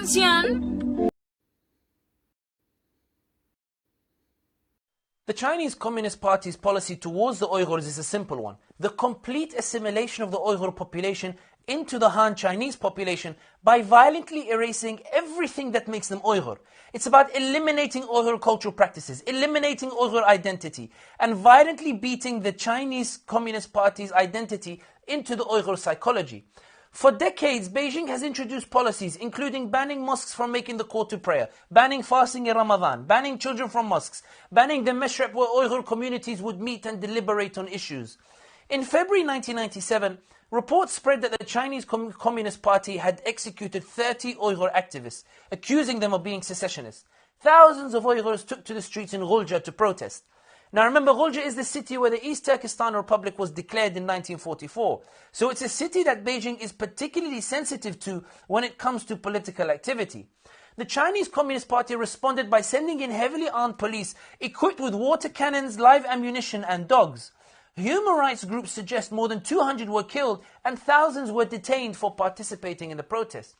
Attention! The Chinese Communist Party's policy towards the Uyghurs is a simple one: the complete assimilation of the Uyghur population into the Han Chinese population by violently erasing everything that makes them Uyghur. It's about eliminating Uyghur cultural practices, eliminating Uyghur identity, and violently beating the Chinese Communist Party's identity into the Uyghur psychology. For decades, Beijing has introduced policies including banning mosques from making the call to prayer, banning fasting in Ramadan, banning children from mosques, banning the meshrab where Uyghur communities would meet and deliberate on issues. In February 1997, reports spread that the Chinese Communist Party had executed 30 Uyghur activists, accusing them of being secessionists. Thousands of Uyghurs took to the streets in Gulja to protest. Now remember, Gulja is the city where the East Turkestan Republic was declared in 1944. So it's a city that Beijing is particularly sensitive to when it comes to political activity. The Chinese Communist Party responded by sending in heavily armed police equipped with water cannons, live ammunition and dogs. Human rights groups suggest more than 200 were killed and thousands were detained for participating in the protest.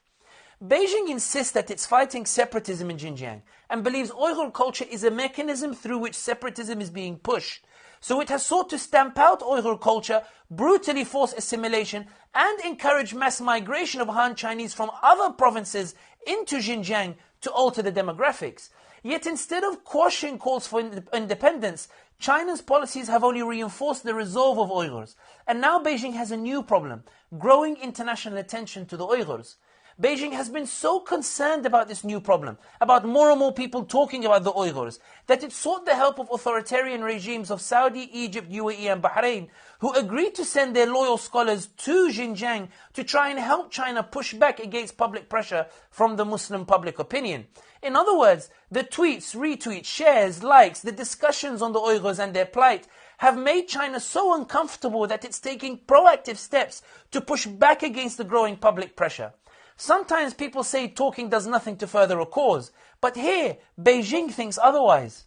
Beijing insists that it's fighting separatism in Xinjiang and believes Uyghur culture is a mechanism through which separatism is being pushed. So it has sought to stamp out Uyghur culture, brutally force assimilation, and encourage mass migration of Han Chinese from other provinces into Xinjiang to alter the demographics. Yet instead of quashing calls for independence, China's policies have only reinforced the resolve of Uyghurs. And now Beijing has a new problem: growing international attention to the Uyghurs. Beijing has been so concerned about this new problem, about more and more people talking about the Uyghurs, that it sought the help of authoritarian regimes of Saudi, Egypt, UAE and Bahrain, who agreed to send their loyal scholars to Xinjiang to try and help China push back against public pressure from the Muslim public opinion. In other words, the tweets, retweets, shares, likes, the discussions on the Uyghurs and their plight have made China so uncomfortable that it's taking proactive steps to push back against the growing public pressure. Sometimes people say talking does nothing to further a cause, but here, Beijing thinks otherwise.